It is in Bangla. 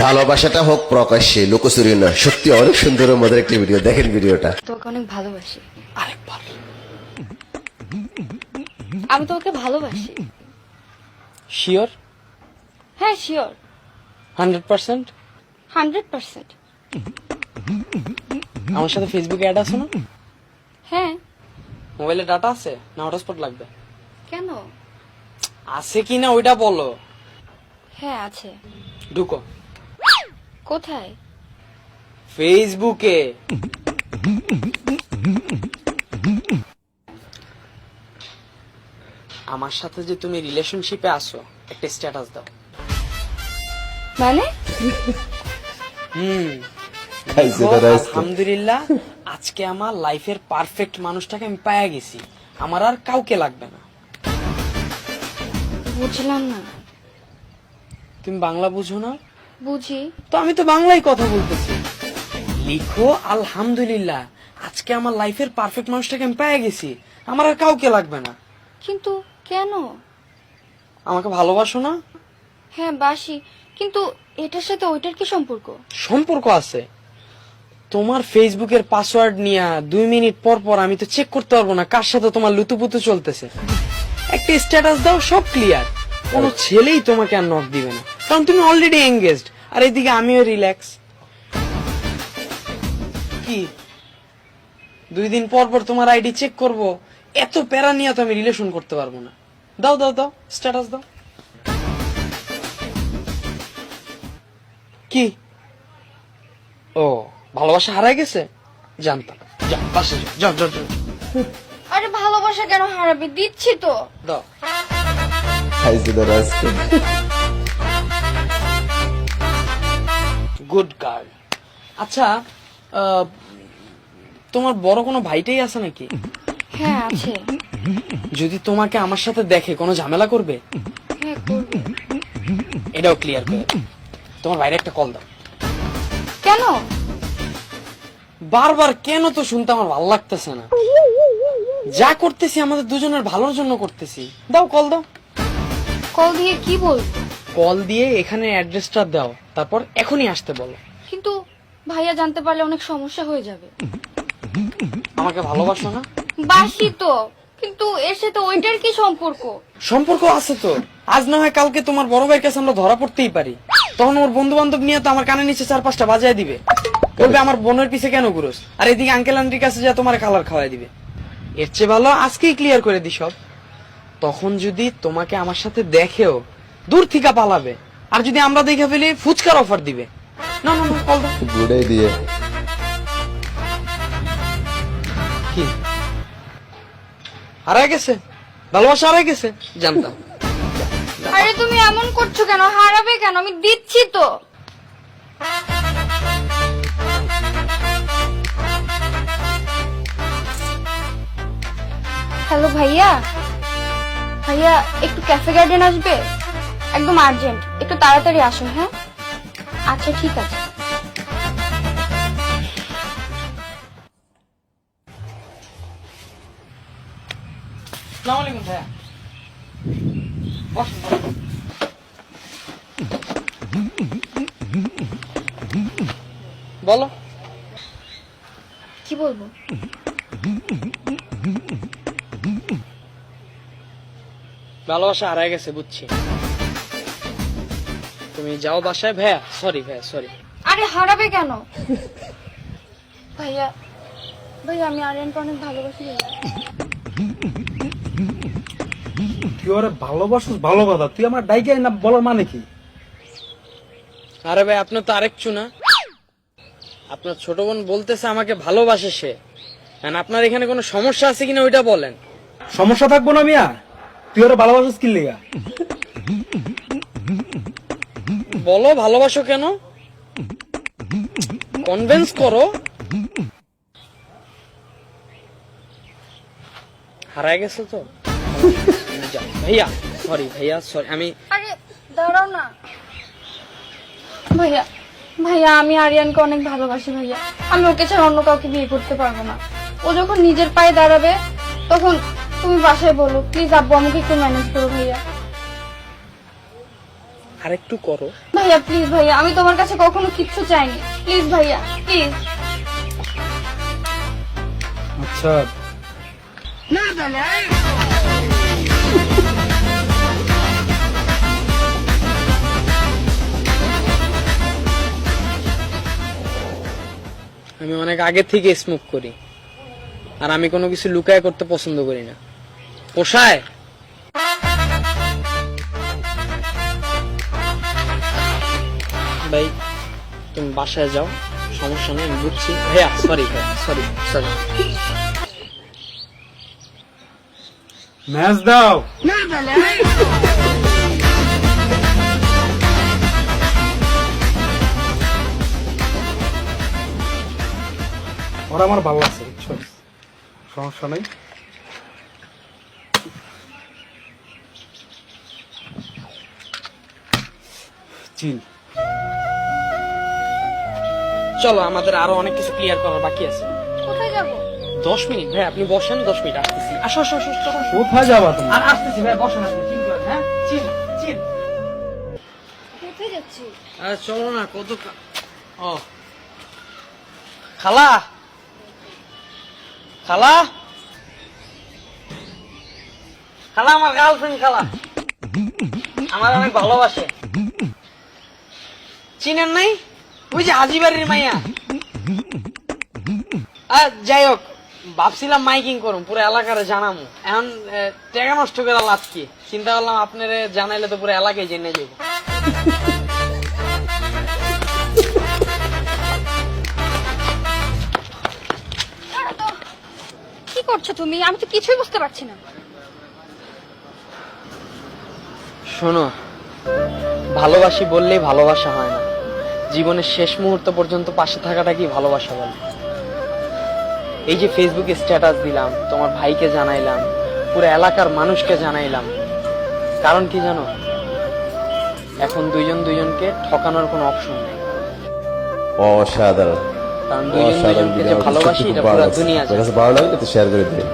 ভালোবাসাটা হোক প্রকাশ্যে, লুকোচুরি না। সত্যি অনেক সুন্দর ও মজার একটি ভিডিও, দেখেন ভিডিওটা। তোকে অনেক ভালোবাসি। আরেকবার। আমি তোকে ভালোবাসি। শিওর? হ্যাঁ শিওর, 100%? 100%। আমার সাথে ফেসবুকে অ্যাড আছে না? হ্যাঁ। মোবাইলে ডাটা আছে না হটস্পট লাগবে? কেন? আছে কিনা ওইটা বলো। হ্যাঁ আছে। ঢুকো। কোথায়? ফেসবুকে। আমার সাথে যে তুমি রিলেশনশিপে আছো একটা স্ট্যাটাস দাও। মানে? আলহামদুলিল্লাহ, আজকে আমার লাইফের পারফেক্ট মানুষটাকে আমি পায়া গেছি, আমার আর কাউকে লাগবে না। বুঝলাম না। তুমি বাংলা বুঝো না? বুঝি। তো আমি তো বাংলায় কথা বলতেছি। লিখো আলহামদুলিল্লাহ, আজকে আমার লাইফের পারফেক্ট মানুষটাকে আমি পেয়ে গেছি, আমার আর কাউকে লাগবে না। কিন্তু কেন? আমাকে ভালোবাসো না? হ্যাঁ বাসি, কিন্তু এটার সাথে ওইটার কি সম্পর্ক? সম্পর্ক আছে। তোমার ফেসবুকের পাসওয়ার্ড নিয়ে 2 মিনিট পর পর আমি তো চেক করতে পারবো না কার সাথে তোমার লুতুপুতু চলতেছে। একটা স্ট্যাটাস দাও, সব ক্লিয়ার। কোনো ছেলেই তোমাকে আর নক দিবে না, কারণ তুমি অলরেডি এঙ্গেজড, আর এদিকে আমিও রিল্যাক্স। কি 2 দিন পর পর তোমার আইডি চেক করব? এত প্যারা নিয়ে তো আমি রিলেশন করতে পারবো না। দাও দাও দাও, স্ট্যাটাস দাও। কি? ও, ভালোবাসা হারাই গেছে? জানতাম। যাও পাশে যাও, যাও যাও যাও। আরে ভালোবাসা কেন হারাবে? দিচ্ছি তো। দাও। Good girl. আচ্ছা, তোমার বড় কোনো ভাইটাই আছে নাকি? হ্যাঁ আছে। যদি তোমাকে আমার সাথে দেখে কোনো ঝামেলা করবে? হ্যাঁ করবে। এটাও ক্লিয়ার করে দাও। তোমার ভাইরে একটা কল দাও। কেন? বারবার কেন তো শুনতে আমার ভালো লাগতেছে না। যা করতেছি আমাদের দুজনের ভালোর জন্য করতেছি। দাও, কল দাও। কল দিয়ে কি বলবো? কল দিয়ে এখানে অ্যাড্রেসটা দাও, তারপর এখনই আসতে বলো। কিন্তু ভাইয়া জানতে পারলে অনেক সমস্যা হয়ে যাবে। আমাকে ভালোবাসো না? বাসি তো, কিন্তু এর সাথে ওইটার কি সম্পর্ক? সম্পর্ক আছে তো। আজ না হয় কালকে তোমার বড় ভাইয়ের কাছে আমরা ধরা পড়তেই পারি, তখন ওর বন্ধু বান্ধব নিয়ে তো আমার কানে নিচে 4-5টা বাজায় দিবে, বলবে আমার বোনের পিছে কেন ঘুরোস, আর এদিকে আঙ্কেল আন্টির কাছে যা তোমার কালার খাওয়াই দিবে। এর চেয়ে ভালো আজকেই ক্লিয়ার করে দি সব। তখন যদি তোমাকে আমার সাথে দেখেও দূর থেকে পালাবে, আর যদি আমরা দেখে ফেলি ফুচকার অফার দিবে। না না না, কল দাও। গুড়াই দিয়ে। কি হারাই গেছে? ভালোবাসা হারাই গেছে? জানতাম। আরে তুমি এমন করছো কেন? হারাবে কেন? আমি দিচ্ছি তো। হ্যালো ভাইয়া, ভাইয়া একটু ক্যাফে গার্ডেন আসবে? একদম আর্জেন্ট, একটু তাড়াতাড়ি আসুন। হ্যাঁ আচ্ছা ঠিক আছে। আসসালামু আলাইকুম ভাইয়া। বসুন, বসুন। বলো। কি বলবো? ভালোবাসা হারাই গেছে, বুঝছি। তুমি যাও বাসায়। ভাইয়া সরি, ভাইয়া সরি। আরে হারাবে কেন? ভাইয়া ভাইয়া আমি আরিয়ানকে অনেক ভালোবাসি ভাইয়া। তুই ওরে ভালোবাসিস ভালো কথা, তুই আমার ডাইকে না বলার মানে কি? আরে ভাই, আপনার তো আরেক চুনা। আপনার ছোট বোন বলতেছে আমাকে ভালোবাসে সে। আপনার এখানে কোনো সমস্যা আছে কিনা ওইটা বলেন। সমস্যা থাকবো না মিয়া? তুই ওরে ভালোবাসিস কি লিগা? বলো ভালোবাসো কেন, কনভিন্স করো। হারাই গেছে তো। যাও ভাইয়া, সরি ভাইয়া সরি। আমি আরে দাঁড়াও না ভাইয়া। ভাইয়া আমি আরিয়ানকে অনেক ভালোবাসি ভাইয়া। আমি ওকে ছাড়া অন্য কাউকে বিয়ে করতে পারবো না। ও যখন নিজের পায়ে দাঁড়াবে তখন তুমি বাসায় বলো প্লিজ আব্বু আমাকে একটু ম্যানেজ করো ভাইয়া। আর একটু করো। ভাইয়া প্লিজ ভাইয়া, আমি তোমার কাছে কখনো কিচ্ছু চাইনি, প্লিজ ভাইয়া প্লিজ। আচ্ছা আমি অনেক আগে থেকে স্মোক করি, আর আমি কোনো কিছু লুকায় করতে পছন্দ করি না। পোষায়? ভাই তুমি বাসায় যাও, সমস্যা নেই, আমি বুঝছি। ভাইয়া সরি, সরি সরি। ম্যাচ দাও। ওরা আমার ভালো লাগছে, বুঝছো? সমস্যা নেই। চিল। চলো, আমাদের আরো অনেক কিছু ক্লিয়ার করার বাকি আছে। কোথায় যাবো? 10 মিনিট ভাই, আপনি বসেন, 10 মিনিট আসতেছি। আসো আসো আসো, চলো। কোথায় যাবা তুমি? আর আসতেছি ভাই, বসেন আপনি, চিল করেন। হ্যাঁ চিল চিল। কোথায় যাচ্ছি? আরে চলো না, কত ও খালা, খালা, খালা, আমার গার্লফ্রেন্ড খালা, আমার অনেক ভালোবাসে। চিনেন নাই? ওই যে হাজি বাড়ির মাইয়া। যাই হোক, ভাবছিলাম মাইকিং করুম, পুরো এলাকারে জানামু। এখন টাকা নষ্ট করে লাভ কি? চিন্তা করলাম আপনারে জানাইলে তো পুরো এলাকায় জেনে যাবো। কি করছো তুমি? আমি তো কিছুই বুঝতে পারছি না। শোনো, ভালোবাসি বললেই ভালোবাসা হয় না, জীবনের শেষ মুহূর্ত পর্যন্ত পাশে থাকাটা কি ভালোবাসা বলে? এই যে ফেসবুকে স্ট্যাটাস দিলাম, তোমার ভাইকে জানাইলাম, পুরো এলাকার মানুষকে জানাইলাম, কারণ কি জানো? এখন দুইজন দুইজনকে ঠকানোর কোনো অপশন নেই। অসাধারণ, কারণ দুইজন অসাধারণ দুইজনকে ভিডিও। যে ভালোবাসি, এটা পুরো দুনিয়া জানে। ভালো লাগলে তো শেয়ার করে দিন।